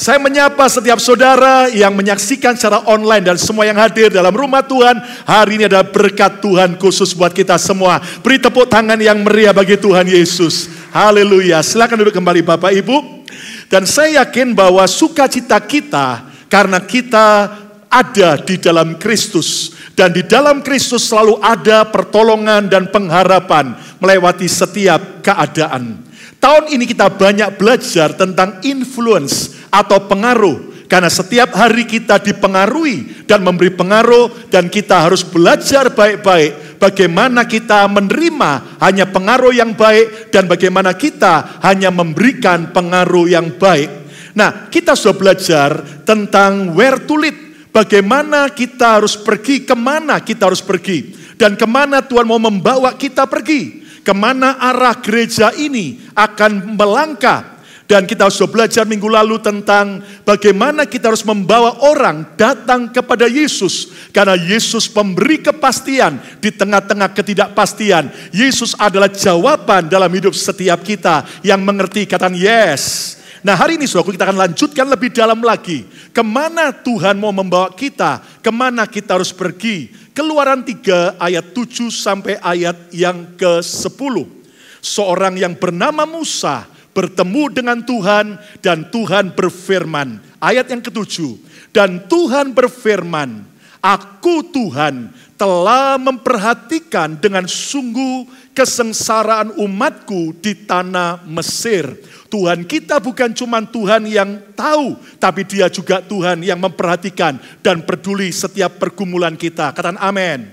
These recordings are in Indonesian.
Saya menyapa setiap saudara yang menyaksikan secara online dan semua yang hadir dalam rumah Tuhan. Hari ini adalah berkat Tuhan khusus buat kita semua. Beri tepuk tangan yang meriah bagi Tuhan Yesus. Haleluya. Silakan duduk kembali Bapak Ibu. Dan saya yakin bahwa sukacita kita karena kita ada di dalam Kristus. Dan di dalam Kristus selalu ada pertolongan dan pengharapan melewati setiap keadaan. Tahun ini kita banyak belajar tentang influence atau pengaruh. Karena setiap hari kita dipengaruhi dan memberi pengaruh. Dan kita harus belajar baik-baik bagaimana kita menerima hanya pengaruh yang baik. Dan bagaimana kita hanya memberikan pengaruh yang baik. Nah, kita sudah belajar tentang where to lead. Bagaimana kita harus pergi, kemana kita harus pergi. Dan kemana Tuhan mau membawa kita pergi. Kemana arah gereja ini akan melangkah. Dan kita sudah belajar minggu lalu tentang bagaimana kita harus membawa orang datang kepada Yesus. Karena Yesus pemberi kepastian di tengah-tengah ketidakpastian. Yesus adalah jawaban dalam hidup setiap kita yang mengerti kata yes. Nah hari ini saudaraku kita akan lanjutkan lebih dalam lagi. Kemana Tuhan mau membawa kita, kemana kita harus pergi. Keluaran 3 ayat 7 sampai ayat yang ke-10. Seorang yang bernama Musa bertemu dengan Tuhan dan Tuhan berfirman. Ayat yang ke-7. Dan Tuhan berfirman, Aku Tuhan telah memperhatikan dengan sungguh kesengsaraan umatku di tanah Mesir. Tuhan kita bukan cuma Tuhan yang tahu, tapi Dia juga Tuhan yang memperhatikan dan peduli setiap pergumulan kita. Katakan amin.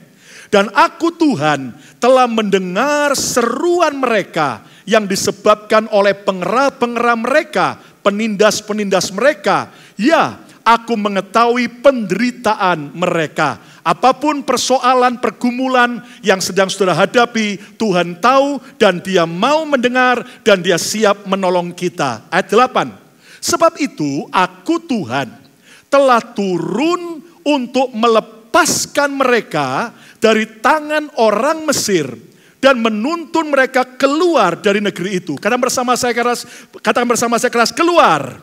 Dan aku Tuhan telah mendengar seruan mereka yang disebabkan oleh pengerah-pengerah mereka, penindas-penindas mereka. Ya, aku mengetahui penderitaan mereka. Apapun persoalan, pergumulan yang sedang saudara hadapi, Tuhan tahu dan Dia mau mendengar dan Dia siap menolong kita. Ayat 8. Sebab itu aku Tuhan telah turun untuk melepaskan mereka dari tangan orang Mesir dan menuntun mereka keluar dari negeri itu. Katakan bersama saya keras, keluar.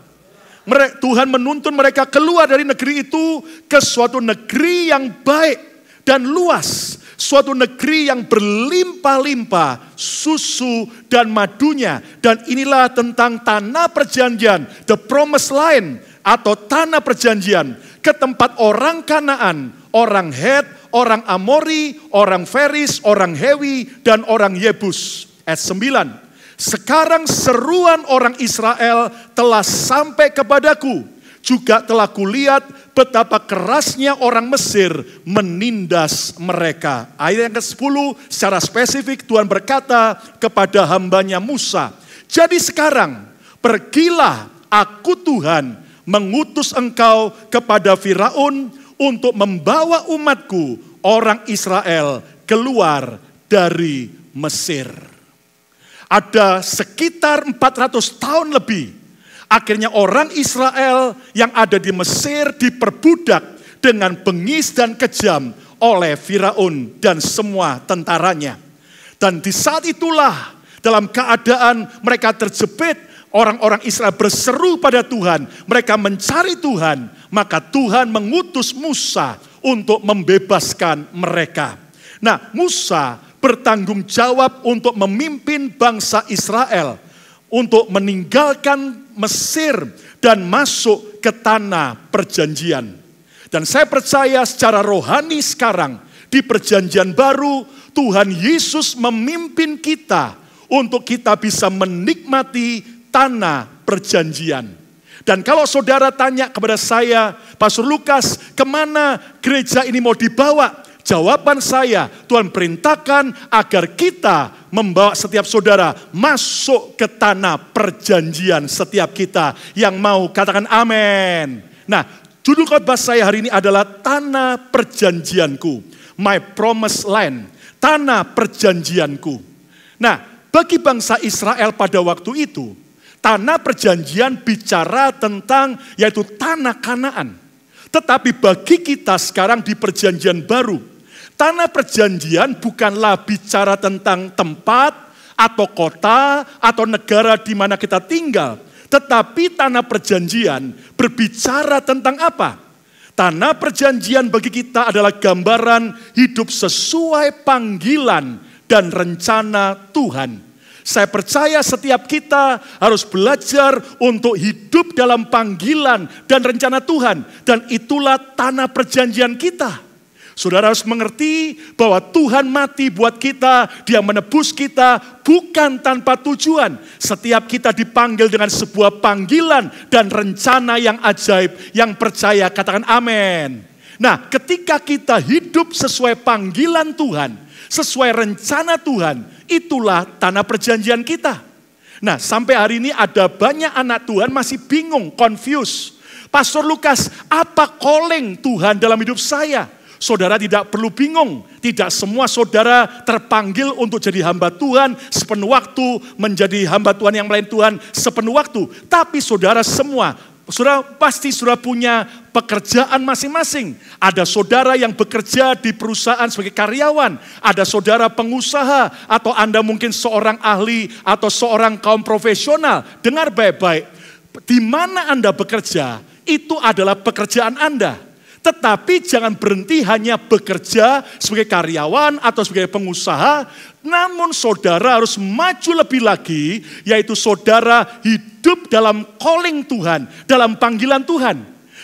Tuhan menuntun mereka keluar dari negeri itu ke suatu negeri yang baik dan luas. Suatu negeri yang berlimpah-limpah susu dan madunya. Dan inilah tentang tanah perjanjian, the promised land atau tanah perjanjian. Ke tempat orang Kanaan, orang Het, orang Amori, orang Feris, orang Hewi, dan orang Yebus. Ayat 9. Sekarang seruan orang Israel telah sampai kepadaku. Juga telah kulihat betapa kerasnya orang Mesir menindas mereka. Ayat yang ke-10 secara spesifik Tuhan berkata kepada hambanya Musa. Jadi sekarang pergilah aku Tuhan mengutus engkau kepada Firaun untuk membawa umatku orang Israel keluar dari Mesir. Ada sekitar 400 tahun lebih. Akhirnya orang Israel yang ada di Mesir diperbudak dengan bengis dan kejam oleh Firaun dan semua tentaranya. Dan di saat itulah dalam keadaan mereka terjepit, orang-orang Israel berseru pada Tuhan. Mereka mencari Tuhan. Maka Tuhan mengutus Musa untuk membebaskan mereka. Nah Musa bertanggung jawab untuk memimpin bangsa Israel untuk meninggalkan Mesir dan masuk ke tanah perjanjian. Dan saya percaya secara rohani sekarang di perjanjian baru Tuhan Yesus memimpin kita untuk kita bisa menikmati tanah perjanjian. Dan kalau saudara tanya kepada saya, Pastor Lukas, kemana gereja ini mau dibawa? Jawaban saya, Tuhan perintahkan agar kita membawa setiap saudara masuk ke tanah perjanjian setiap kita yang mau katakan amin. Nah, judul khotbah saya hari ini adalah tanah perjanjianku, my promised land, tanah perjanjianku. Nah, bagi bangsa Israel pada waktu itu, tanah perjanjian bicara tentang yaitu tanah Kanaan. Tetapi bagi kita sekarang di perjanjian baru, tanah perjanjian bukanlah bicara tentang tempat atau kota atau negara di mana kita tinggal. Tetapi tanah perjanjian berbicara tentang apa? Tanah perjanjian bagi kita adalah gambaran hidup sesuai panggilan dan rencana Tuhan. Saya percaya setiap kita harus belajar untuk hidup dalam panggilan dan rencana Tuhan. Dan itulah tanah perjanjian kita. Saudara harus mengerti bahwa Tuhan mati buat kita, Dia menebus kita bukan tanpa tujuan. Setiap kita dipanggil dengan sebuah panggilan dan rencana yang ajaib, yang percaya katakan amin. Nah, ketika kita hidup sesuai panggilan Tuhan, sesuai rencana Tuhan, itulah tanah perjanjian kita. Nah, sampai hari ini ada banyak anak Tuhan masih bingung, confused. Pastor Lukas, apa calling Tuhan dalam hidup saya? Saudara tidak perlu bingung, tidak semua saudara terpanggil untuk jadi hamba Tuhan sepenuh waktu, menjadi hamba Tuhan yang melayani Tuhan sepenuh waktu. Tapi saudara semua, saudara pasti sudah punya pekerjaan masing-masing. Ada saudara yang bekerja di perusahaan sebagai karyawan, ada saudara pengusaha, atau Anda mungkin seorang ahli atau seorang kaum profesional. Dengar baik-baik, di mana Anda bekerja, itu adalah pekerjaan Anda. Tetapi jangan berhenti hanya bekerja sebagai karyawan atau sebagai pengusaha. Namun saudara harus maju lebih lagi, yaitu saudara hidup dalam calling Tuhan, dalam panggilan Tuhan.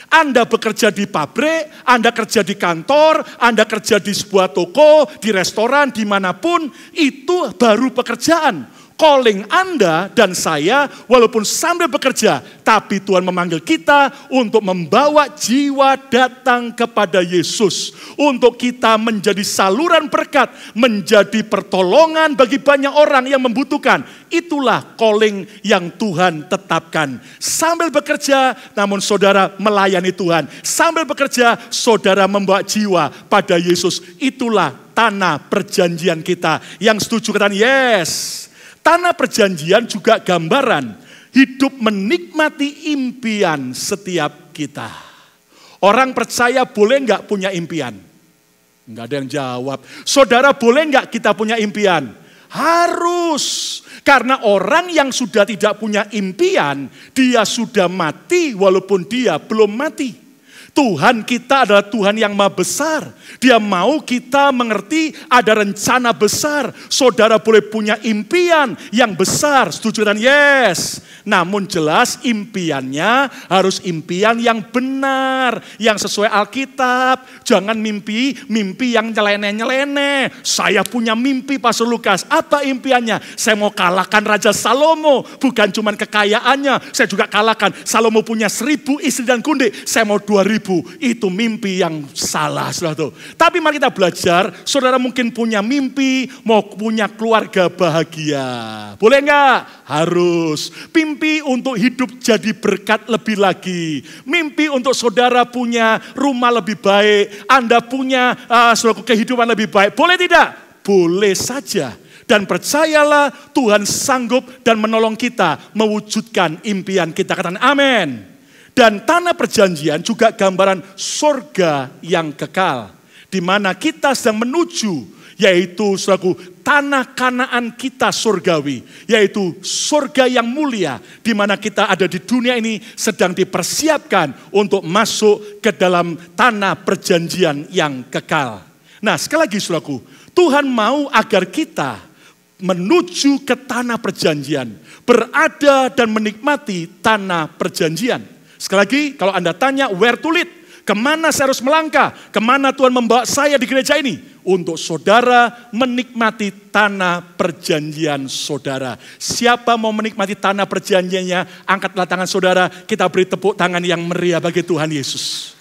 Anda bekerja di pabrik, Anda kerja di kantor, Anda kerja di sebuah toko, di restoran, dimanapun, itu baru pekerjaan. Calling Anda dan saya walaupun sambil bekerja, tapi Tuhan memanggil kita untuk membawa jiwa datang kepada Yesus. Untuk kita menjadi saluran berkat, menjadi pertolongan bagi banyak orang yang membutuhkan. Itulah calling yang Tuhan tetapkan. Sambil bekerja, namun saudara melayani Tuhan. Sambil bekerja, saudara membawa jiwa pada Yesus. Itulah tanah perjanjian kita. Yang setuju katakan yes. Tanah perjanjian juga gambaran hidup menikmati impian setiap kita. Orang percaya boleh enggak punya impian? Enggak ada yang jawab. Saudara boleh enggak kita punya impian? Harus. Karena orang yang sudah tidak punya impian, dia sudah mati walaupun dia belum mati. Tuhan kita adalah Tuhan yang maha besar. Dia mau kita mengerti ada rencana besar. Saudara boleh punya impian yang besar. Setuju dan yes. Namun jelas impiannya harus impian yang benar. Yang sesuai Alkitab. Jangan mimpi yang nyeleneh-nyeleneh. Saya punya mimpi Pastor Lukas. Apa impiannya? Saya mau kalahkan Raja Salomo. Bukan cuma kekayaannya. Saya juga kalahkan. Salomo punya 1000 istri dan kundik. Saya mau 2000. Itu mimpi yang salah, saudara. Tapi mari kita belajar, saudara mungkin punya mimpi, mau punya keluarga bahagia. Boleh enggak? Harus. Mimpi untuk hidup jadi berkat lebih lagi. Mimpi untuk saudara punya rumah lebih baik. Anda punya suatu kehidupan lebih baik. Boleh tidak? Boleh saja. Dan percayalah Tuhan sanggup dan menolong kita mewujudkan impian kita. Katakan amin. Dan tanah perjanjian juga gambaran sorga yang kekal. Di mana kita sedang menuju, yaitu suatu tanah Kanaan kita surgawi. Yaitu sorga yang mulia, di mana kita ada di dunia ini sedang dipersiapkan untuk masuk ke dalam tanah perjanjian yang kekal. Nah sekali lagi saudaraku, Tuhan mau agar kita menuju ke tanah perjanjian. Berada dan menikmati tanah perjanjian. Sekali lagi, kalau Anda tanya, where to lead? Kemana saya harus melangkah? Kemana Tuhan membawa saya di gereja ini? Untuk saudara menikmati tanah perjanjian saudara. Siapa mau menikmati tanah perjanjiannya? Angkatlah tangan saudara, kita beri tepuk tangan yang meriah bagi Tuhan Yesus.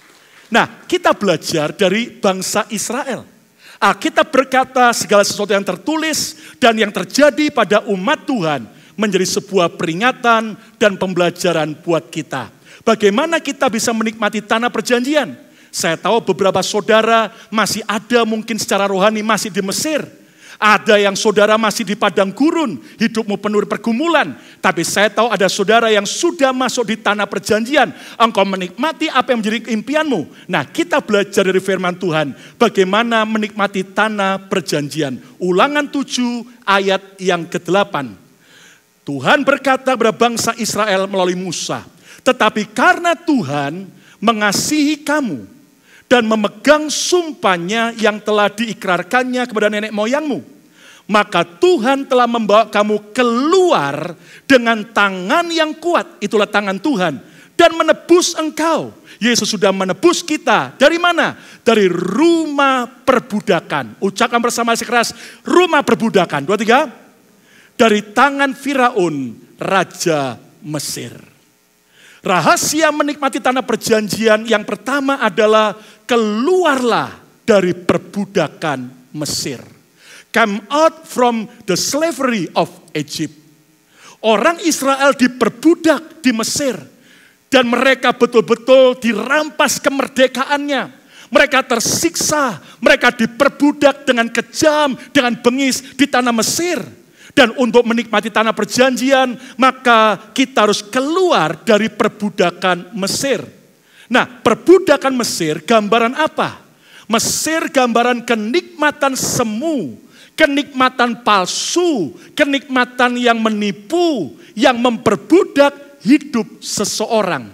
Nah, kita belajar dari bangsa Israel. Kita berkata segala sesuatu yang tertulis dan yang terjadi pada umat Tuhan menjadi sebuah peringatan dan pembelajaran buat kita. Bagaimana kita bisa menikmati tanah perjanjian? Saya tahu beberapa saudara masih ada mungkin secara rohani masih di Mesir. Ada yang saudara masih di padang gurun, hidupmu penuh pergumulan. Tapi saya tahu ada saudara yang sudah masuk di tanah perjanjian. Engkau menikmati apa yang menjadi impianmu. Nah kita belajar dari firman Tuhan. Bagaimana menikmati tanah perjanjian. Ulangan 7 ayat yang ke-8. Tuhan berkata kepada bangsa Israel melalui Musa, tetapi karena Tuhan mengasihi kamu dan memegang sumpahnya yang telah diikrarkannya kepada nenek moyangmu, maka Tuhan telah membawa kamu keluar dengan tangan yang kuat, itulah tangan Tuhan, dan menebus engkau. Yesus sudah menebus kita. Dari mana? Dari rumah perbudakan. Ucapkan bersama sekeras, rumah perbudakan. 2, 3. Dari tangan Firaun, Raja Mesir. Rahasia menikmati tanah perjanjian yang pertama adalah keluarlah dari perbudakan Mesir. Come out from the slavery of Egypt. Orang Israel diperbudak di Mesir. Dan mereka betul-betul dirampas kemerdekaannya. Mereka tersiksa, mereka diperbudak dengan kejam, dengan bengis di tanah Mesir. Dan untuk menikmati tanah perjanjian, maka kita harus keluar dari perbudakan Mesir. Nah, perbudakan Mesir gambaran apa? Mesir gambaran kenikmatan semu, kenikmatan palsu, kenikmatan yang menipu, yang memperbudak hidup seseorang.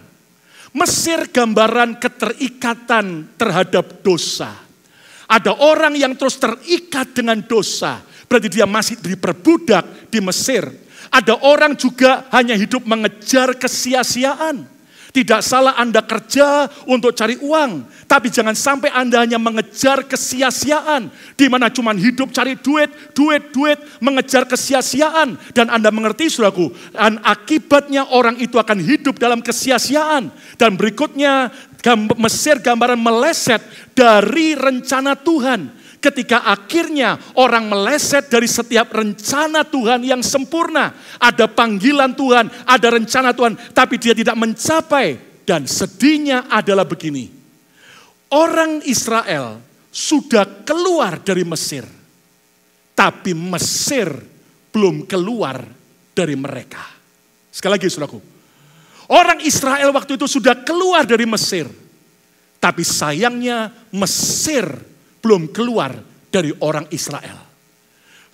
Mesir gambaran keterikatan terhadap dosa. Ada orang yang terus terikat dengan dosa, berarti dia masih diperbudak di Mesir. Ada orang juga hanya hidup mengejar kesia-siaan. Tidak salah Anda kerja untuk cari uang, tapi jangan sampai Anda hanya mengejar kesia-siaan, di mana cuma hidup cari duit, mengejar kesia-siaan. Dan Anda mengerti, saudaraku, dan akibatnya orang itu akan hidup dalam kesia-siaan. Dan berikutnya, Mesir gambaran meleset dari rencana Tuhan. Ketika akhirnya orang meleset dari setiap rencana Tuhan yang sempurna. Ada panggilan Tuhan, ada rencana Tuhan, tapi dia tidak mencapai. Dan sedihnya adalah begini. Orang Israel sudah keluar dari Mesir. Tapi Mesir belum keluar dari mereka. Sekali lagi, saudaraku. Orang Israel waktu itu sudah keluar dari Mesir. Tapi sayangnya Mesir belum keluar dari orang Israel.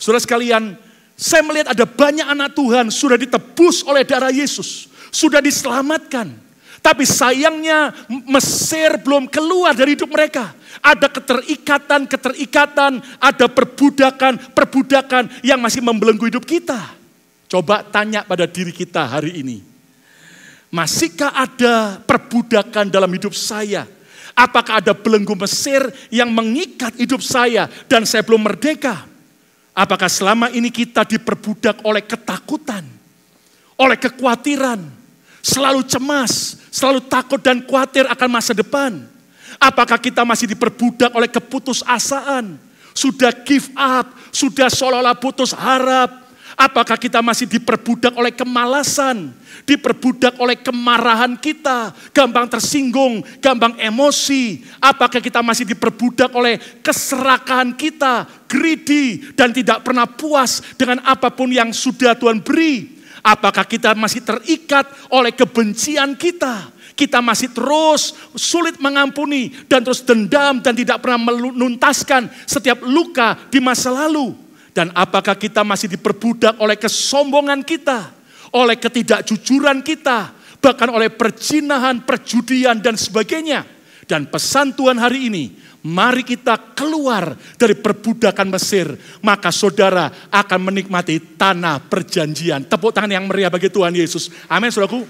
Saudara sekalian, saya melihat ada banyak anak Tuhan sudah ditebus oleh darah Yesus, sudah diselamatkan. Tapi sayangnya Mesir belum keluar dari hidup mereka. Ada keterikatan, ada perbudakan yang masih membelenggu hidup kita. Coba tanya pada diri kita hari ini. Masihkah ada perbudakan dalam hidup saya? Apakah ada belenggu Mesir yang mengikat hidup saya dan saya belum merdeka? Apakah selama ini kita diperbudak oleh ketakutan, oleh kekhawatiran, selalu cemas, selalu takut dan khawatir akan masa depan? Apakah kita masih diperbudak oleh keputusasaan? Sudah give up, sudah seolah-olah putus harap? Apakah kita masih diperbudak oleh kemalasan, diperbudak oleh kemarahan kita, gampang tersinggung, gampang emosi? Apakah kita masih diperbudak oleh keserakahan kita, greedy, dan tidak pernah puas dengan apapun yang sudah Tuhan beri? Apakah kita masih terikat oleh kebencian kita? Kita masih terus sulit mengampuni dan terus dendam dan tidak pernah menuntaskan setiap luka di masa lalu? Dan apakah kita masih diperbudak oleh kesombongan kita, oleh ketidakjujuran kita, bahkan oleh perzinahan, perjudian, dan sebagainya. Dan pesan Tuhan hari ini, mari kita keluar dari perbudakan Mesir, maka saudara akan menikmati tanah perjanjian. Tepuk tangan yang meriah bagi Tuhan Yesus. Amin, saudaraku.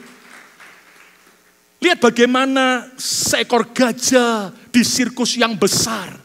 Lihat bagaimana seekor gajah di sirkus yang besar.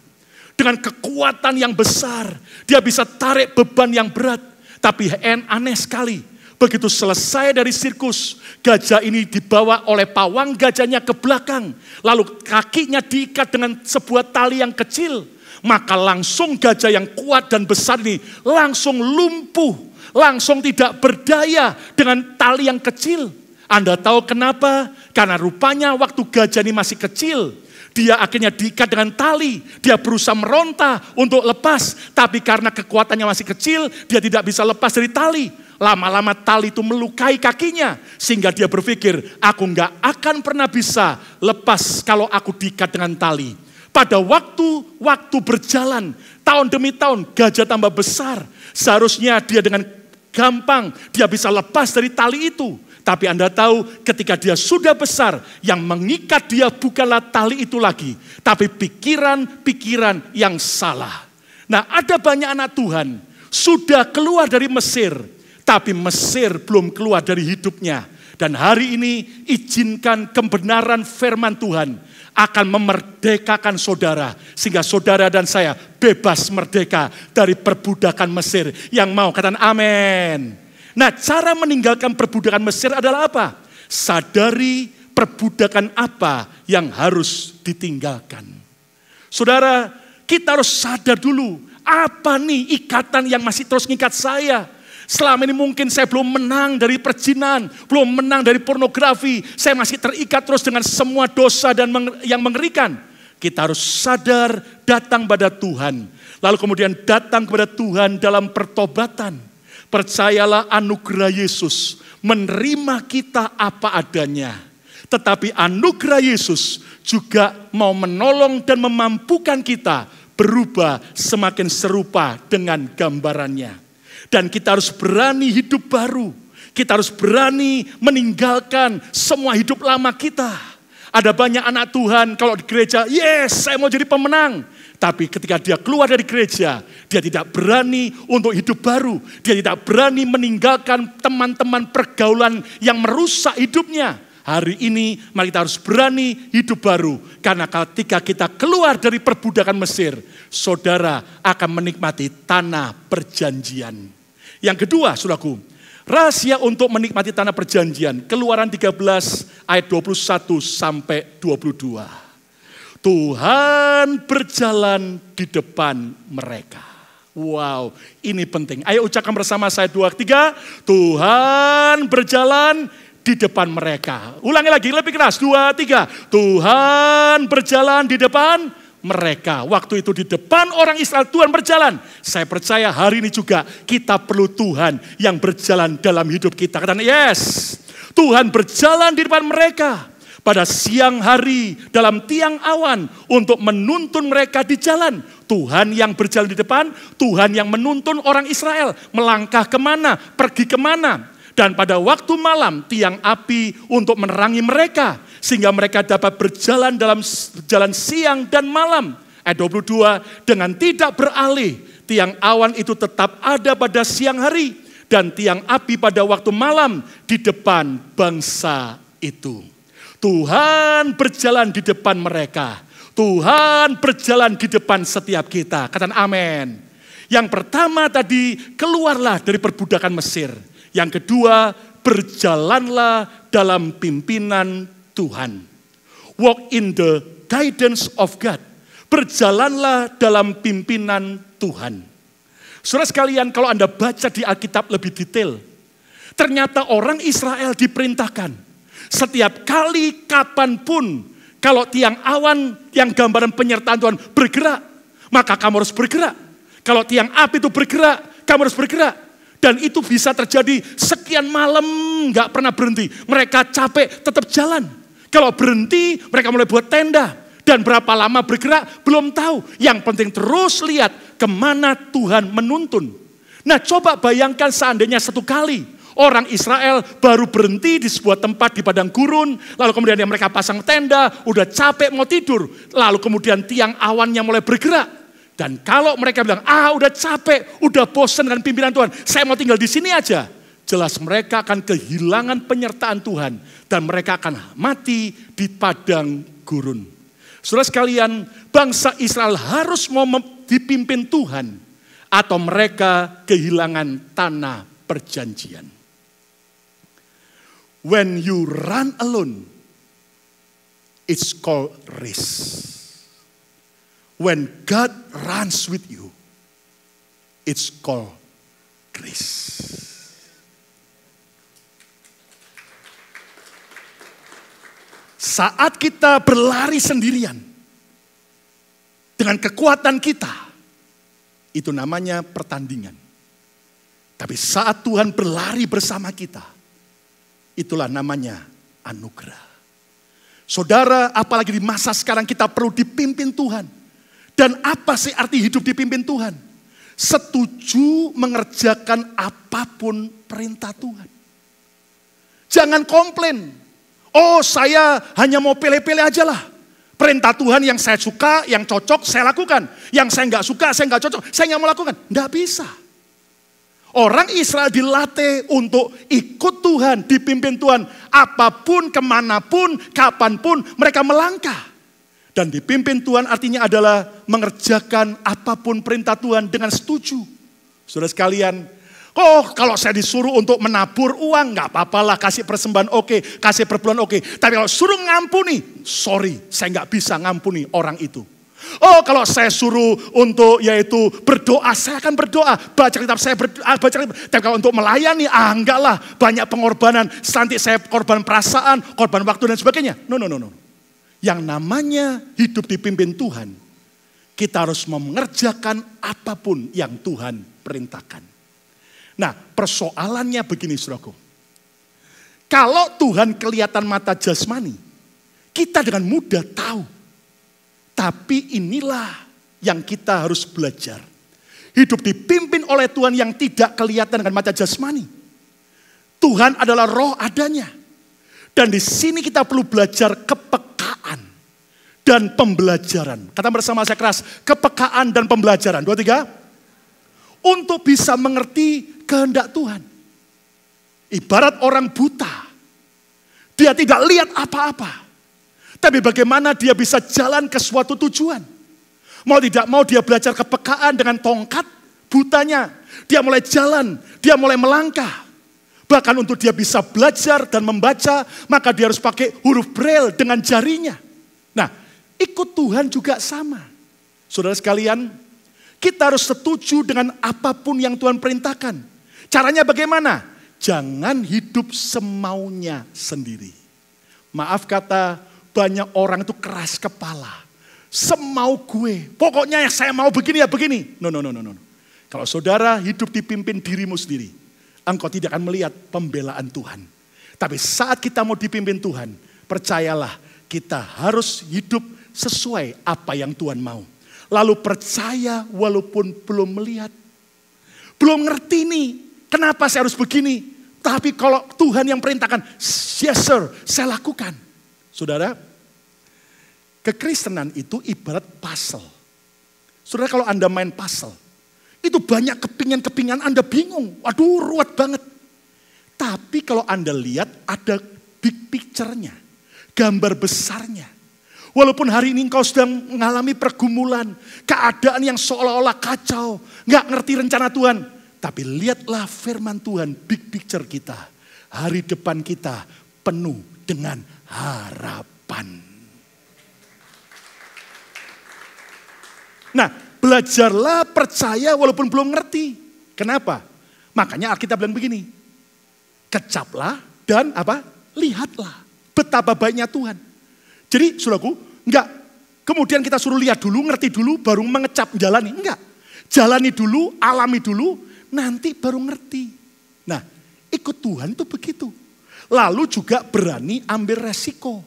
Dengan kekuatan yang besar, dia bisa tarik beban yang berat. Tapi aneh sekali, begitu selesai dari sirkus, gajah ini dibawa oleh pawang gajahnya ke belakang. Lalu kakinya diikat dengan sebuah tali yang kecil. Maka langsung gajah yang kuat dan besar ini langsung lumpuh, langsung tidak berdaya dengan tali yang kecil. Anda tahu kenapa? Karena rupanya waktu gajah ini masih kecil, dia akhirnya diikat dengan tali. Dia berusaha meronta untuk lepas. Tapi karena kekuatannya masih kecil, dia tidak bisa lepas dari tali. Lama-lama tali itu melukai kakinya. Sehingga dia berpikir, aku nggak akan pernah bisa lepas kalau aku diikat dengan tali. Pada waktu berjalan, tahun demi tahun, gajah tambah besar. Seharusnya dia dengan gampang dia bisa lepas dari tali itu. Tapi Anda tahu ketika dia sudah besar, yang mengikat dia bukanlah tali itu lagi, tapi pikiran-pikiran yang salah. Nah, ada banyak anak Tuhan sudah keluar dari Mesir, tapi Mesir belum keluar dari hidupnya. Dan hari ini izinkan kebenaran firman Tuhan akan memerdekakan saudara, sehingga saudara dan saya bebas merdeka dari perbudakan Mesir. Yang mau katakan amin. Nah, cara meninggalkan perbudakan Mesir adalah apa? Sadari perbudakan apa yang harus ditinggalkan. Saudara, kita harus sadar dulu, apa nih ikatan yang masih terus ngikat saya? Selama ini mungkin saya belum menang dari perjinan, belum menang dari pornografi, saya masih terikat terus dengan semua dosa dan yang mengerikan. Kita harus sadar, datang pada Tuhan, lalu kemudian datang kepada Tuhan dalam pertobatan. Percayalah anugerah Yesus menerima kita apa adanya. Tetapi anugerah Yesus juga mau menolong dan memampukan kita berubah semakin serupa dengan gambarannya. Dan kita harus berani hidup baru. Kita harus berani meninggalkan semua hidup lama kita. Ada banyak anak Tuhan kalau di gereja, yes saya mau jadi pemenang. Tapi ketika dia keluar dari gereja, dia tidak berani untuk hidup baru. Dia tidak berani meninggalkan teman-teman pergaulan yang merusak hidupnya. Hari ini mari kita harus berani hidup baru. Karena ketika kita keluar dari perbudakan Mesir, saudara akan menikmati tanah perjanjian. Yang kedua, saudaraku, rahasia untuk menikmati tanah perjanjian. Keluaran 13 ayat 21 sampai 22. Tuhan berjalan di depan mereka. Wow, ini penting. Ayo ucapkan bersama saya 2, 3. Tuhan berjalan di depan mereka. Ulangi lagi, lebih keras. 2, 3. Tuhan berjalan di depan mereka. Waktu itu di depan orang Israel Tuhan berjalan. Saya percaya hari ini juga kita perlu Tuhan yang berjalan dalam hidup kita. Katakan yes. Tuhan berjalan di depan mereka. Pada siang hari dalam tiang awan untuk menuntun mereka di jalan. Tuhan yang berjalan di depan, Tuhan yang menuntun orang Israel. Melangkah kemana, pergi kemana. Dan pada waktu malam tiang api untuk menerangi mereka. Sehingga mereka dapat berjalan dalam jalan siang dan malam. Ayat 22, dengan tidak beralih, tiang awan itu tetap ada pada siang hari. Dan tiang api pada waktu malam di depan bangsa itu. Tuhan berjalan di depan mereka. Tuhan berjalan di depan setiap kita. Katakan amin. Yang pertama tadi, keluarlah dari perbudakan Mesir. Yang kedua, berjalanlah dalam pimpinan Tuhan. Walk in the guidance of God. Berjalanlah dalam pimpinan Tuhan. Saudara sekalian, kalau Anda baca di Alkitab lebih detail, ternyata orang Israel diperintahkan setiap kali, kapanpun, kalau tiang awan yang gambaran penyertaan Tuhan bergerak, maka kamu harus bergerak. Kalau tiang api itu bergerak, kamu harus bergerak. Dan itu bisa terjadi sekian malam, gak pernah berhenti. Mereka capek, tetap jalan. Kalau berhenti, mereka mulai buat tenda. Dan berapa lama bergerak, belum tahu. Yang penting terus lihat kemana Tuhan menuntun. Nah, coba bayangkan seandainya satu kali orang Israel baru berhenti di sebuah tempat di padang gurun, lalu kemudian mereka pasang tenda, udah capek mau tidur, lalu kemudian tiang awannya mulai bergerak. Dan kalau mereka bilang, udah capek, udah bosan dengan pimpinan Tuhan, saya mau tinggal di sini aja. Jelas mereka akan kehilangan penyertaan Tuhan dan mereka akan mati di padang gurun. Saudara sekalian, bangsa Israel harus mau dipimpin Tuhan atau mereka kehilangan tanah perjanjian. When you run alone, it's called race. When God runs with you, it's called grace. Saat kita berlari sendirian, dengan kekuatan kita, itu namanya pertandingan. Tapi saat Tuhan berlari bersama kita, itulah namanya anugerah. Saudara, apalagi di masa sekarang kita perlu dipimpin Tuhan. Dan apa sih arti hidup dipimpin Tuhan? setuju mengerjakan apapun perintah Tuhan. Jangan komplain. Oh, saya hanya mau pilih-pilih aja lah. Perintah Tuhan yang saya suka, yang cocok, saya lakukan. Yang saya nggak suka, saya nggak cocok, saya nggak mau lakukan. Nggak bisa. Orang Israel dilatih untuk ikut Tuhan, dipimpin Tuhan. Apapun, kemanapun, kapanpun mereka melangkah. Dan dipimpin Tuhan artinya adalah mengerjakan apapun perintah Tuhan dengan setuju. Saudara sekalian, kalau saya disuruh untuk menabur uang, nggak apa-apalah, kasih persembahan oke, kasih perbulan oke. Tapi kalau suruh ngampuni, sorry, saya nggak bisa ngampuni orang itu. Oh, kalau saya suruh untuk yaitu berdoa, saya akan berdoa. Baca kitab, saya baca kitab. Tapi kalau untuk melayani, enggak lah, banyak pengorbanan. Nanti saya korban perasaan, korban waktu dan sebagainya. No. Yang namanya hidup dipimpin Tuhan, kita harus mengerjakan apapun yang Tuhan perintahkan. Nah, persoalannya begini, saudaraku. Kalau Tuhan kelihatan mata jasmani, kita dengan mudah tahu. Tapi inilah yang kita harus belajar. Hidup dipimpin oleh Tuhan yang tidak kelihatan dengan mata jasmani. Tuhan adalah roh adanya. Dan di sini kita perlu belajar kepekaan dan pembelajaran. Kata bersama saya keras, kepekaan dan pembelajaran. 2, 3. Untuk bisa mengerti kehendak Tuhan. Ibarat orang buta. Dia tidak lihat apa-apa. Tapi bagaimana dia bisa jalan ke suatu tujuan. Mau tidak mau dia belajar kepekaan dengan tongkat butanya. Dia mulai jalan, dia mulai melangkah. Bahkan untuk dia bisa belajar dan membaca, maka dia harus pakai huruf braille dengan jarinya. Nah, ikut Tuhan juga sama. Saudara sekalian, kita harus setuju dengan apapun yang Tuhan perintahkan. Caranya bagaimana? Jangan hidup semaunya sendiri. Maaf kata, banyak orang itu keras kepala. Semau gue, pokoknya yang saya mau begini ya begini. No. Kalau saudara hidup dipimpin dirimu sendiri, engkau tidak akan melihat pembelaan Tuhan. Tapi saat kita mau dipimpin Tuhan, percayalah kita harus hidup sesuai apa yang Tuhan mau. Lalu percaya walaupun belum melihat. Belum ngerti nih, kenapa saya harus begini. Tapi kalau Tuhan yang perintahkan, yes sir, saya lakukan. Saudara, kekristenan itu ibarat puzzle. Saudara, kalau Anda main puzzle, itu banyak kepingan-kepingan Anda bingung. Waduh, ruwet banget. Tapi kalau Anda lihat ada big picture-nya, gambar besarnya. Walaupun hari ini engkau sedang mengalami pergumulan, keadaan yang seolah-olah kacau, nggak ngerti rencana Tuhan. Tapi lihatlah firman Tuhan, big picture kita. Hari depan kita penuh dengan harapan. Nah, belajarlah percaya walaupun belum ngerti. Kenapa? Makanya Alkitab bilang begini. Kecaplah dan lihatlah betapa baiknya Tuhan. Jadi, saudaraku, enggak kemudian kita suruh lihat dulu, ngerti dulu, baru mengecap, jalani. Enggak. Jalani dulu, alami dulu, nanti baru ngerti. Nah, ikut Tuhan itu begitu. Lalu juga berani ambil resiko.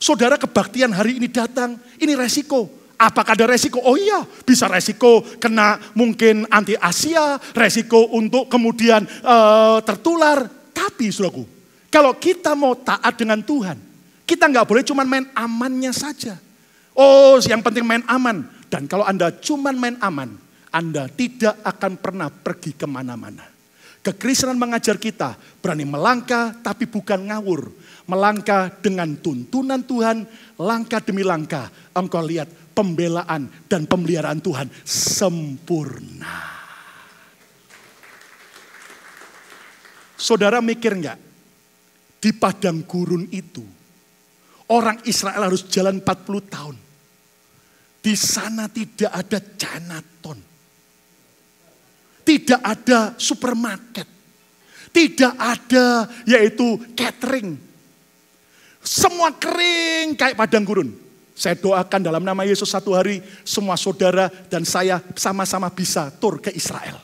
Saudara, kebaktian hari ini datang, ini resiko. Apakah ada resiko? Oh iya, bisa resiko kena mungkin anti Asia, resiko untuk kemudian tertular. Tapi saudaraku, kalau kita mau taat dengan Tuhan, kita nggak boleh cuma main amannya saja. Oh, yang penting main aman. Dan kalau Anda cuma main aman, Anda tidak akan pernah pergi kemana-mana. Kekristenan mengajar kita berani melangkah tapi bukan ngawur. Melangkah dengan tuntunan Tuhan, langkah demi langkah. Engkau lihat pembelaan dan pemeliharaan Tuhan sempurna. Saudara mikir enggak? Di padang gurun itu, orang Israel harus jalan 40 tahun. Di sana tidak ada Janaton. Tidak ada supermarket. Tidak ada yaitu catering. Semua kering kayak padang gurun. Saya doakan dalam nama Yesus satu hari semua saudara dan saya sama-sama bisa tur ke Israel.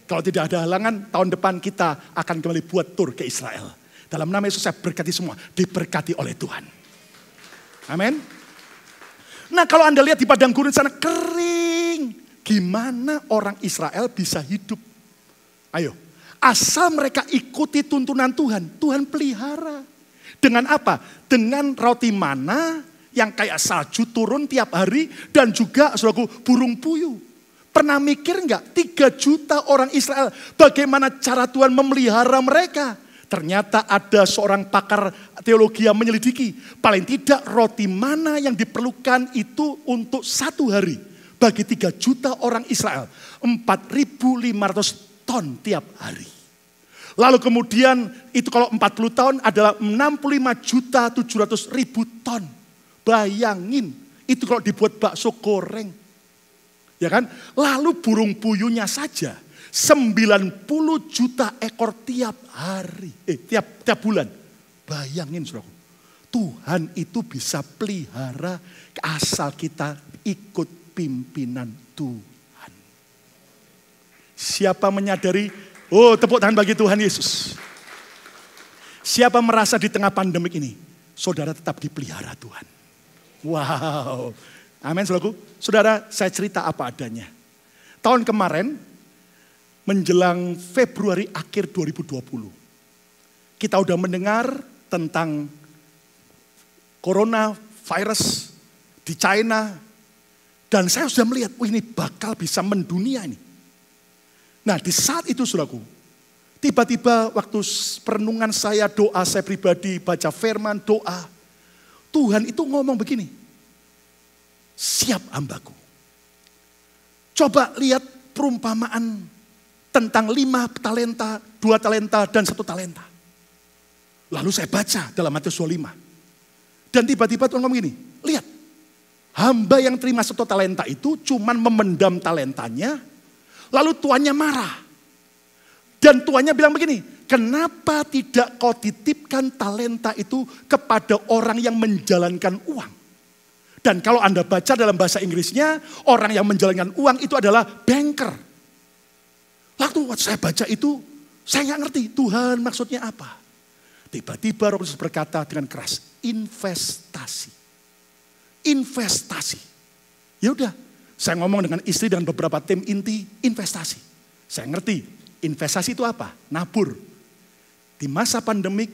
Kalau tidak ada halangan, tahun depan kita akan kembali buat tur ke Israel. Dalam nama Yesus saya berkati semua, diberkati oleh Tuhan. Amin. Nah, kalau Anda lihat di padang gurun sana kering. Gimana orang Israel bisa hidup? Ayo, asal mereka ikuti tuntunan Tuhan, Tuhan pelihara. Dengan apa? Dengan roti mana yang kayak salju turun tiap hari dan juga saudaraku burung puyuh. Pernah mikir enggak 3 juta orang Israel bagaimana cara Tuhan memelihara mereka? Ternyata ada seorang pakar teologi yang menyelidiki. Paling tidak roti mana yang diperlukan itu untuk 1 hari. Bagi 3 juta orang Israel. 4.500 ton tiap hari. Lalu kemudian itu kalau 40 tahun adalah 65.700.000 ton. Bayangin itu kalau dibuat bakso goreng. Ya kan? Lalu burung puyuhnya saja 90 juta ekor tiap hari. Tiap bulan. Bayangin saudara. Tuhan itu bisa pelihara asal kita ikut pimpinan Tuhan. Siapa menyadari, tepuk tangan bagi Tuhan Yesus. Siapa merasa di tengah pandemik ini, saudara tetap dipelihara Tuhan. Wow. Amin saudaraku. Saudara, saya cerita apa adanya. Tahun kemarin, menjelang Februari akhir 2020. Kita udah mendengar tentang coronavirus di China. Dan saya sudah melihat, ini bakal bisa mendunia ini. Nah di saat itu saudaraku, tiba-tiba waktu perenungan saya, doa saya pribadi, baca firman, doa. Tuhan itu ngomong begini, siap hambaku. Coba lihat perumpamaan tentang 5 talenta, 2 talenta, dan 1 talenta. Lalu saya baca dalam Matius 25. Dan tiba-tiba Tuhan ngomong gini, lihat. Hamba yang terima 1 talenta itu cuman memendam talentanya, lalu tuannya marah. Dan tuannya bilang begini, kenapa tidak kau titipkan talenta itu kepada orang yang menjalankan uang? Dan kalau Anda baca dalam bahasa Inggrisnya, orang yang menjalankan uang itu adalah banker. Lalu waktu saya baca itu, saya nggak ngerti Tuhan maksudnya apa. Tiba-tiba Roh Kudus berkata dengan keras, investasi. Investasi. Ya udah, saya ngomong dengan istri dan beberapa tim inti, investasi. Saya ngerti, investasi itu apa? Nabur. Di masa pandemik,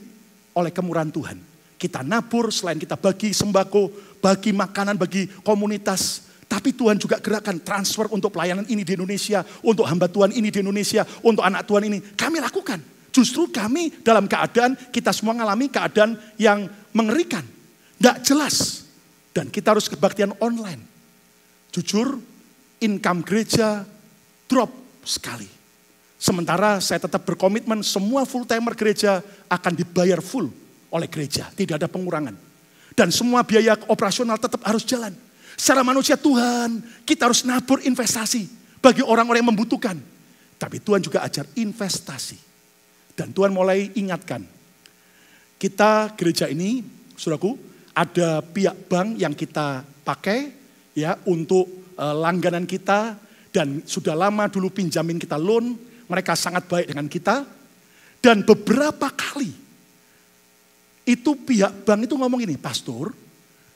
oleh kemurahan Tuhan, kita nabur selain kita bagi sembako, bagi makanan, bagi komunitas. Tapi Tuhan juga gerakan transfer untuk pelayanan ini di Indonesia, untuk hamba Tuhan ini di Indonesia, untuk anak Tuhan ini. Kami lakukan. Justru kami dalam keadaan, kita semua mengalami keadaan yang mengerikan. Tidak jelas. Dan kita harus kebaktian online. Jujur, income gereja drop sekali. Sementara saya tetap berkomitmen semua full timer gereja akan dibayar full oleh gereja. Tidak ada pengurangan. Dan semua biaya operasional tetap harus jalan. Secara manusia Tuhan, kita harus nabur investasi bagi orang-orang yang membutuhkan. Tapi Tuhan juga ajar investasi. Dan Tuhan mulai ingatkan. Kita gereja ini, saudaraku, ada pihak bank yang kita pakai ya untuk langganan kita dan sudah lama dulu pinjamin kita loan, mereka sangat baik dengan kita. Dan beberapa kali itu pihak bank itu ngomong ini, pastor,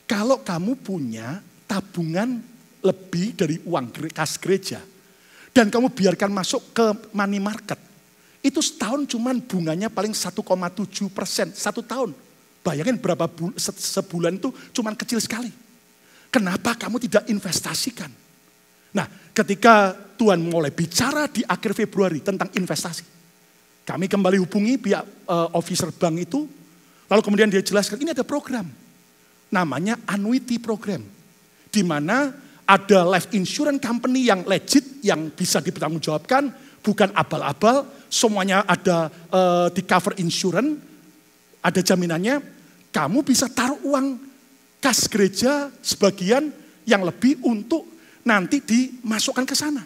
kalau kamu punya tabungan lebih dari uang kas gereja dan kamu biarkan masuk ke money market, itu setahun cuman bunganya paling 1,7%, 1 tahun. Bayangin berapa sebulan itu cuman kecil sekali. Kenapa kamu tidak investasikan? Nah, ketika Tuhan mulai bicara di akhir Februari tentang investasi, kami kembali hubungi pihak officer bank itu, lalu kemudian dia jelaskan ini ada program, namanya annuity program, di mana ada life insurance company yang legit, yang bisa dipertanggungjawabkan, bukan abal-abal, semuanya ada di cover insurance, ada jaminannya. Kamu bisa taruh uang kas gereja sebagian yang lebih untuk nanti dimasukkan ke sana.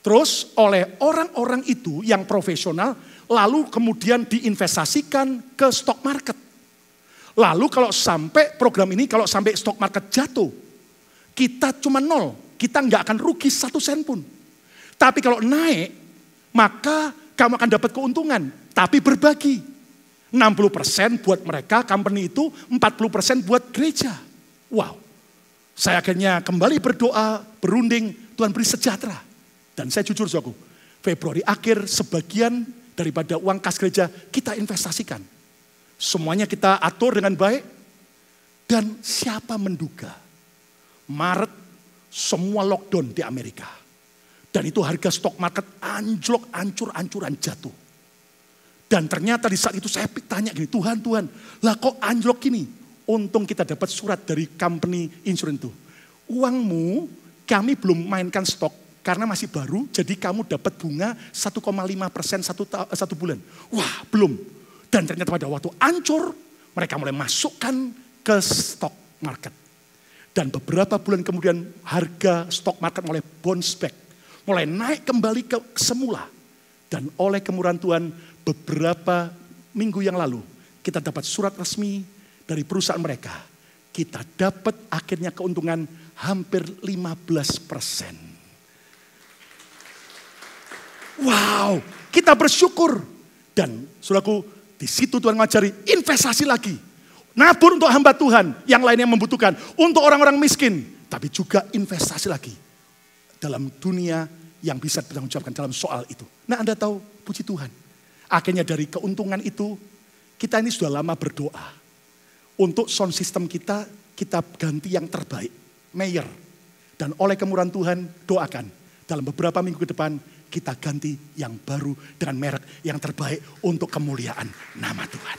Terus oleh orang-orang itu yang profesional lalu kemudian diinvestasikan ke stock market. Lalu kalau sampai program ini, kalau sampai stock market jatuh, kita cuma 0. Kita nggak akan rugi 1 sen pun. Tapi kalau naik, maka kamu akan dapat keuntungan. Tapi berbagi. 60% buat mereka, company itu 40% buat gereja. Wow. Saya akhirnya kembali berdoa, berunding, Tuhan beri sejahtera. Dan saya jujur saudaraku, Februari akhir sebagian daripada uang kas gereja kita investasikan. Semuanya kita atur dengan baik. Dan siapa menduga Maret semua lockdown di Amerika. Dan itu harga stok market anjlok, ancur-ancuran jatuh. Dan ternyata di saat itu saya tanya gini, Tuhan, lah kok anjlok gini? Untung kita dapat surat dari company insurance itu. Uangmu kami belum mainkan stok karena masih baru, jadi kamu dapat bunga 1,5% satu bulan. Wah, belum. Dan ternyata pada waktu ancur, mereka mulai masukkan ke stok market. Dan beberapa bulan kemudian harga stok market mulai bounce back. Mulai naik kembali ke semula. Dan oleh kemurahan Tuhan, beberapa minggu yang lalu, kita dapat surat resmi dari perusahaan mereka. Kita dapat akhirnya keuntungan hampir 15%. Wow, kita bersyukur. Dan saudaraku, di situ Tuhan ngajari investasi lagi. Nabur untuk hamba Tuhan yang lainnya membutuhkan. Untuk orang-orang miskin. Tapi juga investasi lagi. Dalam dunia yang bisa bertanggung jawabkan dalam soal itu. Nah, Anda tahu, puji Tuhan. Akhirnya dari keuntungan itu, kita ini sudah lama berdoa. Untuk sound system kita ganti yang terbaik. Mayer. Dan oleh kemurahan Tuhan, doakan. Dalam beberapa minggu ke depan, kita ganti yang baru dengan merek yang terbaik untuk kemuliaan nama Tuhan.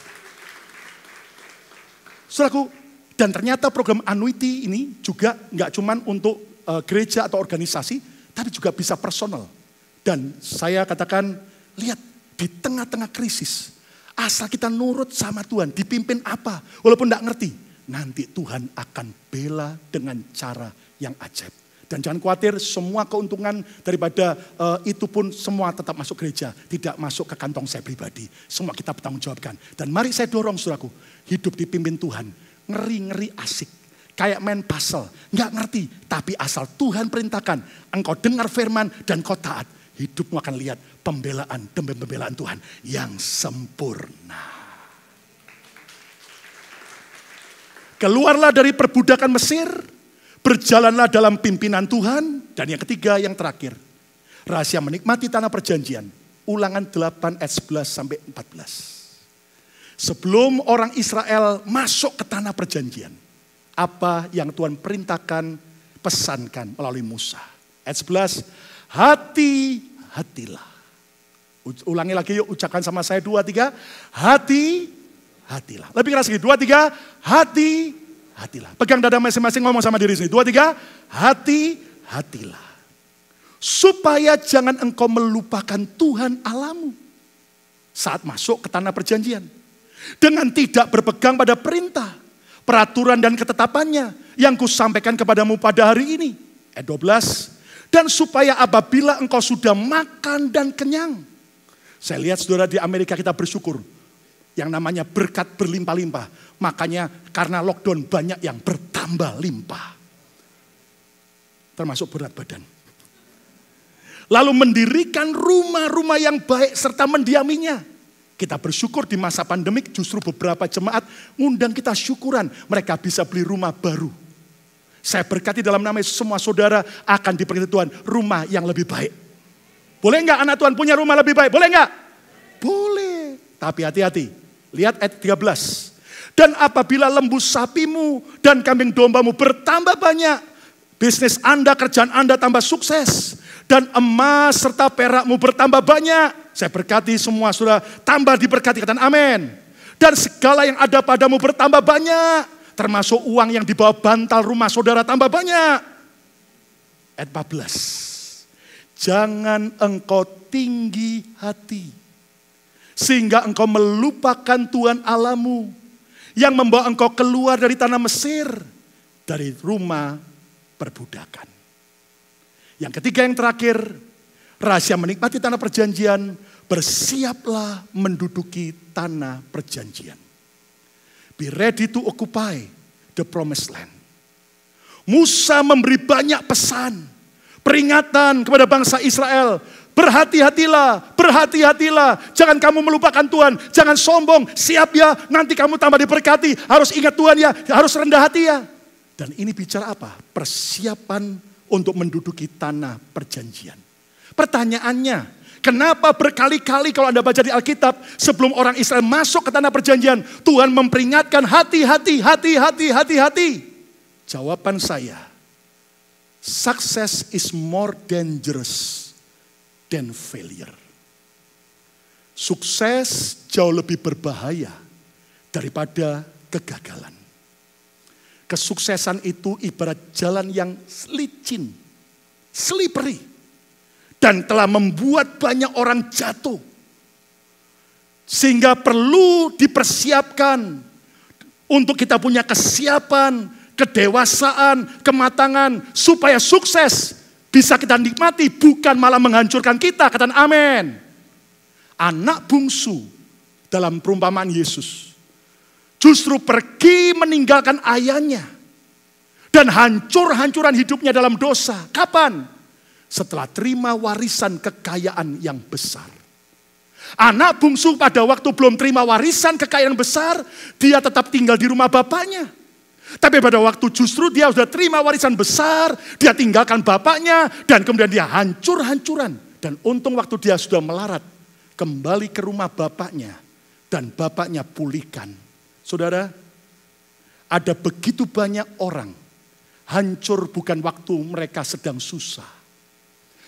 Saudaraku, dan ternyata program annuity ini juga nggak cuma untuk gereja atau organisasi, tapi juga bisa personal. Dan saya katakan, lihat di tengah-tengah krisis, asal kita nurut sama Tuhan, dipimpin apa, walaupun nggak ngerti, nanti Tuhan akan bela dengan cara yang ajaib. Dan jangan khawatir, semua keuntungan daripada itu pun semua tetap masuk gereja. Tidak masuk ke kantong saya pribadi. Semua kita bertanggung jawabkan. Dan mari saya dorong saudaraku, hidup dipimpin Tuhan. Ngeri-ngeri asik. Kayak main puzzle. Nggak ngerti, tapi asal Tuhan perintahkan. Engkau dengar firman dan kau taat. Hidupmu akan lihat pembelaan demi pembelaan Tuhan yang sempurna. Keluarlah dari perbudakan Mesir. Berjalanlah dalam pimpinan Tuhan. Dan yang ketiga, yang terakhir. Rahasia menikmati tanah perjanjian. Ulangan 8 ayat 11 sampai 14. Sebelum orang Israel masuk ke tanah perjanjian. Apa yang Tuhan perintahkan, pesankan melalui Musa. Ayat 11. Hati-hatilah. Ulangi lagi yuk, ucapkan sama saya 2, 3. Hati-hatilah. Lebih keras lagi, 2, 3. Hati-hatilah. Pegang dada masing-masing, ngomong sama diri sendiri. 2, 3. Hati-hatilah. Supaya jangan engkau melupakan Tuhan Allahmu saat masuk ke tanah perjanjian. Dengan tidak berpegang pada perintah, peraturan dan ketetapannya yang kusampaikan kepadamu pada hari ini. Ayat 12. Dan supaya apabila engkau sudah makan dan kenyang. Saya lihat saudara di Amerika kita bersyukur. Yang namanya berkat berlimpah-limpah. Makanya karena lockdown banyak yang bertambah limpah. Termasuk berat badan. Lalu mendirikan rumah-rumah yang baik serta mendiaminya. Kita bersyukur di masa pandemik justru beberapa jemaat ngundang kita syukuran. Mereka bisa beli rumah baru. Saya berkati dalam nama Yesus semua saudara akan diberkati Tuhan rumah yang lebih baik. Boleh enggak anak Tuhan punya rumah lebih baik? Boleh enggak? Boleh. Tapi hati-hati. Lihat ayat 13. Dan apabila lembu sapimu dan kambing dombamu bertambah banyak. Bisnis Anda, kerjaan Anda tambah sukses. Dan emas serta perakmu bertambah banyak. Saya berkati semua saudara tambah diberkati, katakan amin. Dan segala yang ada padamu bertambah banyak. Termasuk uang yang dibawa bantal rumah saudara tambah banyak. Ayat 14. Jangan engkau tinggi hati. Sehingga engkau melupakan Tuhan Allahmu. Yang membawa engkau keluar dari tanah Mesir. Dari rumah perbudakan. Yang ketiga yang terakhir. Rahasia menikmati tanah perjanjian. Bersiaplah menduduki tanah perjanjian. Be ready to occupy the promised land. Musa memberi banyak pesan. Peringatan kepada bangsa Israel. Berhati-hatilah, berhati-hatilah. Jangan kamu melupakan Tuhan. Jangan sombong, siap ya. Nanti kamu tambah diberkati. Harus ingat Tuhan ya, harus rendah hati ya. Dan ini bicara apa? Persiapan untuk menduduki tanah perjanjian. Pertanyaannya, kenapa berkali-kali kalau Anda baca di Alkitab, sebelum orang Israel masuk ke tanah perjanjian, Tuhan memperingatkan hati-hati, hati-hati, hati-hati. Jawaban saya, success is more dangerous than failure. Sukses jauh lebih berbahaya daripada kegagalan. Kesuksesan itu ibarat jalan yang licin, slippery, dan telah membuat banyak orang jatuh. Sehingga perlu dipersiapkan untuk kita punya kesiapan, kedewasaan, kematangan, supaya sukses bisa kita nikmati, bukan malah menghancurkan kita. Katakan amin. Anak bungsu dalam perumpamaan Yesus justru pergi meninggalkan ayahnya dan hancur-hancuran hidupnya dalam dosa. Kapan? Setelah terima warisan kekayaan yang besar. Anak bungsu pada waktu belum terima warisan kekayaan besar, dia tetap tinggal di rumah bapaknya. Tapi pada waktu justru dia sudah terima warisan besar, dia tinggalkan bapaknya dan kemudian dia hancur-hancuran. Dan untung waktu dia sudah melarat, kembali ke rumah bapaknya dan bapaknya pulihkan. Saudara, ada begitu banyak orang hancur bukan waktu mereka sedang susah.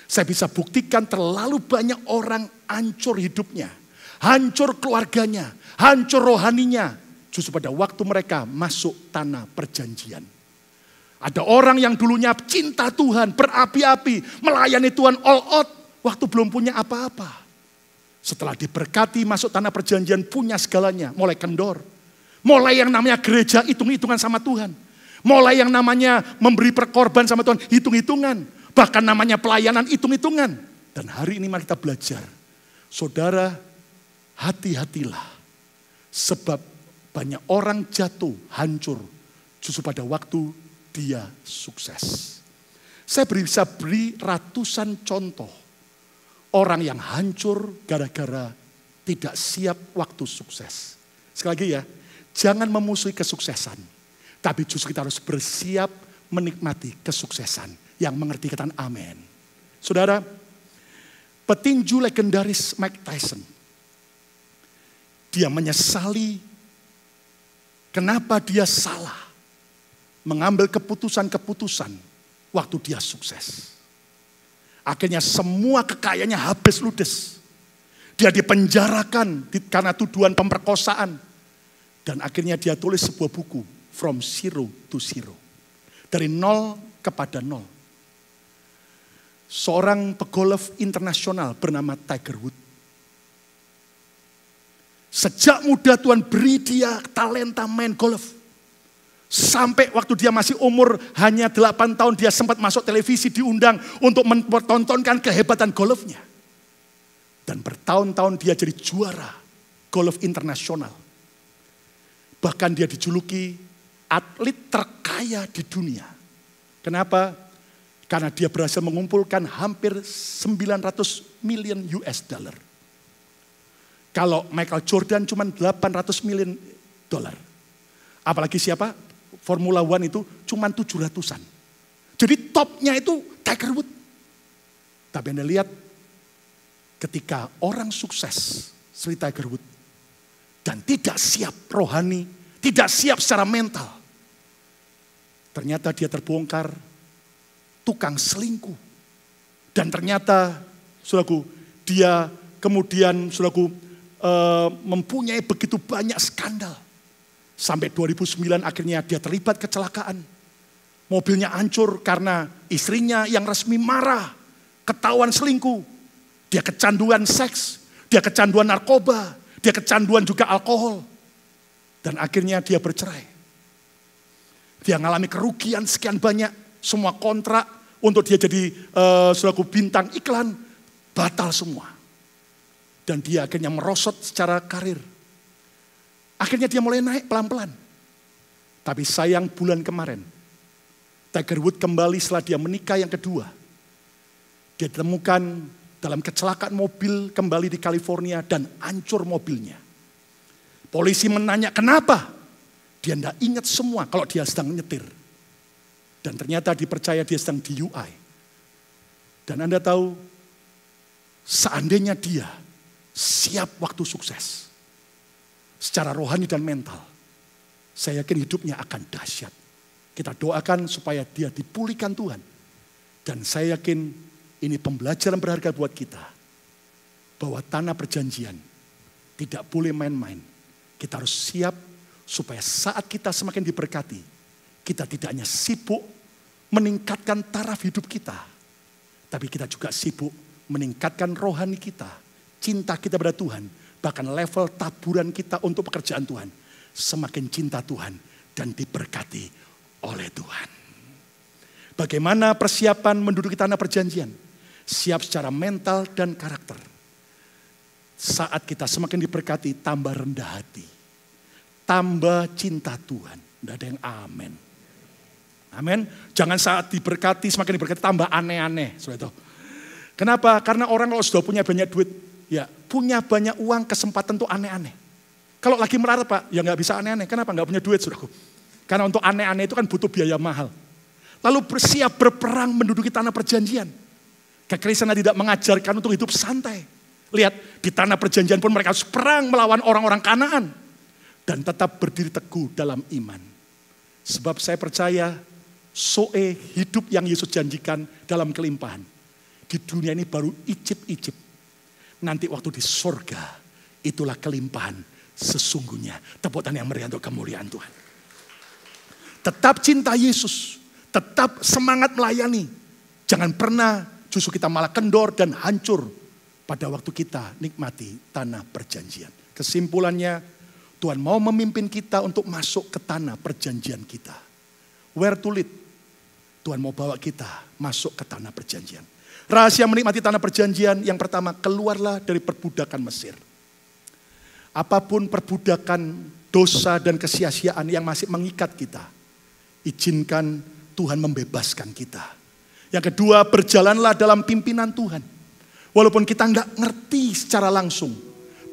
Saya bisa buktikan terlalu banyak orang hancur hidupnya, hancur keluarganya, hancur rohaninya, justru pada waktu mereka masuk tanah perjanjian. Ada orang yang dulunya cinta Tuhan, berapi-api, melayani Tuhan all out, waktu belum punya apa-apa. Setelah diberkati masuk tanah perjanjian, punya segalanya, mulai kendor. Mulai yang namanya gereja hitung-hitungan sama Tuhan. Mulai yang namanya memberi perkorban sama Tuhan, hitung-hitungan. Bahkan namanya pelayanan, hitung-hitungan. Dan hari ini mari kita belajar. Saudara, hati-hatilah. Sebab banyak orang jatuh, hancur. Justru pada waktu dia sukses. Saya bisa beri ratusan contoh. Orang yang hancur gara-gara tidak siap waktu sukses. Sekali lagi ya, jangan memusuhi kesuksesan. Tapi justru kita harus bersiap menikmati kesuksesan. Yang mengerti katakan amin. Saudara, petinju legendaris Mike Tyson. Dia menyesali kenapa dia salah mengambil keputusan-keputusan waktu dia sukses. Akhirnya semua kekayaannya habis ludes. Dia dipenjarakan karena tuduhan pemerkosaan. Dan akhirnya dia tulis sebuah buku, From Zero to Zero. Dari nol kepada nol. Seorang pegolf internasional bernama Tiger Woods. Sejak muda Tuhan beri dia talenta main golf. Sampai waktu dia masih umur hanya 8 tahun dia sempat masuk televisi diundang untuk mempertontonkan kehebatan golfnya. Dan bertahun-tahun dia jadi juara golf internasional. Bahkan dia dijuluki atlet terkaya di dunia. Kenapa? Karena dia berhasil mengumpulkan hampir 900 million US dollar. Kalau Michael Jordan cuma 800 million dollar. Apalagi siapa? Formula One itu cuma 700-an. Jadi topnya itu Tiger Woods. Tapi Anda lihat ketika orang sukses seperti Tiger Woods dan tidak siap rohani, tidak siap secara mental. Ternyata dia terbongkar tukang selingkuh. Dan ternyata saudaraku, dia kemudian saudaraku mempunyai begitu banyak skandal. Sampai 2009 akhirnya dia terlibat kecelakaan. Mobilnya hancur karena istrinya yang resmi marah. Ketahuan selingkuh. Dia kecanduan seks. Dia kecanduan narkoba. Dia kecanduan juga alkohol. Dan akhirnya dia bercerai. Dia mengalami kerugian sekian banyak. Semua kontrak untuk dia jadi selaku bintang iklan. Batal semua. Dan dia akhirnya merosot secara karir. Akhirnya dia mulai naik pelan-pelan. Tapi sayang bulan kemarin, Tiger Woods kembali setelah dia menikah yang kedua. Dia ditemukan dalam kecelakaan mobil kembali di California dan hancur mobilnya. Polisi menanya kenapa? Dia tidak ingat semua kalau dia sedang nyetir. Dan ternyata dipercaya dia sedang di UI. Dan Anda tahu, seandainya dia siap waktu sukses, secara rohani dan mental, saya yakin hidupnya akan dahsyat. Kita doakan supaya dia dipulihkan Tuhan. Dan saya yakin ini pembelajaran berharga buat kita. Bahwa tanah perjanjian tidak boleh main-main. Kita harus siap supaya saat kita semakin diberkati, kita tidak hanya sibuk meningkatkan taraf hidup kita, tapi kita juga sibuk meningkatkan rohani kita, cinta kita pada Tuhan, bahkan level taburan kita untuk pekerjaan Tuhan semakin cinta Tuhan dan diberkati oleh Tuhan. Bagaimana persiapan menduduki tanah perjanjian? Siap secara mental dan karakter. Saat kita semakin diberkati, tambah rendah hati, tambah cinta Tuhan. Tidak ada yang amin. Amin. Jangan saat diberkati, semakin diberkati tambah aneh-aneh. Kenapa? Karena orang kalau sudah punya banyak duit, ya punya banyak uang, kesempatan tuh aneh-aneh. Kalau lagi melarat Pak, ya nggak bisa aneh-aneh. Kenapa? Nggak punya duit, saudaraku. Karena untuk aneh-aneh itu kan butuh biaya mahal. Lalu bersiap berperang menduduki tanah perjanjian. Kekristenan tidak mengajarkan untuk hidup santai. Lihat, di tanah perjanjian pun mereka harus perang melawan orang-orang Kanaan. Dan tetap berdiri teguh dalam iman. Sebab saya percaya, hidup yang Yesus janjikan dalam kelimpahan. Di dunia ini baru icip-icip. Nanti waktu di sorga, itulah kelimpahan sesungguhnya. Tepuk tangan yang meriah untuk kemuliaan Tuhan. Tetap cinta Yesus. Tetap semangat melayani. Jangan pernah justru kita malah kendor dan hancur pada waktu kita nikmati tanah perjanjian. Kesimpulannya, Tuhan mau memimpin kita untuk masuk ke tanah perjanjian kita. Where to lead? Tuhan mau bawa kita masuk ke tanah perjanjian. Rahasia menikmati tanah perjanjian yang pertama, keluarlah dari perbudakan Mesir. Apapun perbudakan, dosa dan kesia-siaan yang masih mengikat kita, izinkan Tuhan membebaskan kita. Yang kedua, berjalanlah dalam pimpinan Tuhan. Walaupun kita nggak ngerti secara langsung,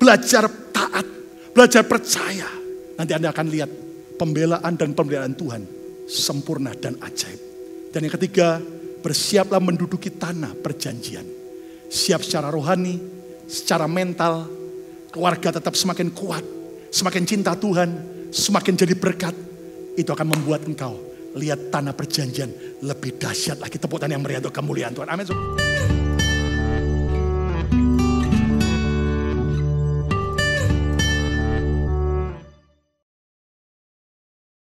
belajar taat, belajar percaya. Nanti Anda akan lihat pembelaan dan pembelaan Tuhan sempurna dan ajaib. Dan yang ketiga, bersiaplah menduduki tanah perjanjian. Siap secara rohani, secara mental, keluarga tetap semakin kuat, semakin cinta Tuhan, semakin jadi berkat. Itu akan membuat engkau lihat tanah perjanjian lebih dahsyat lagi. Tepuk tangan yang meriah untuk kemuliaan Tuhan. Amin.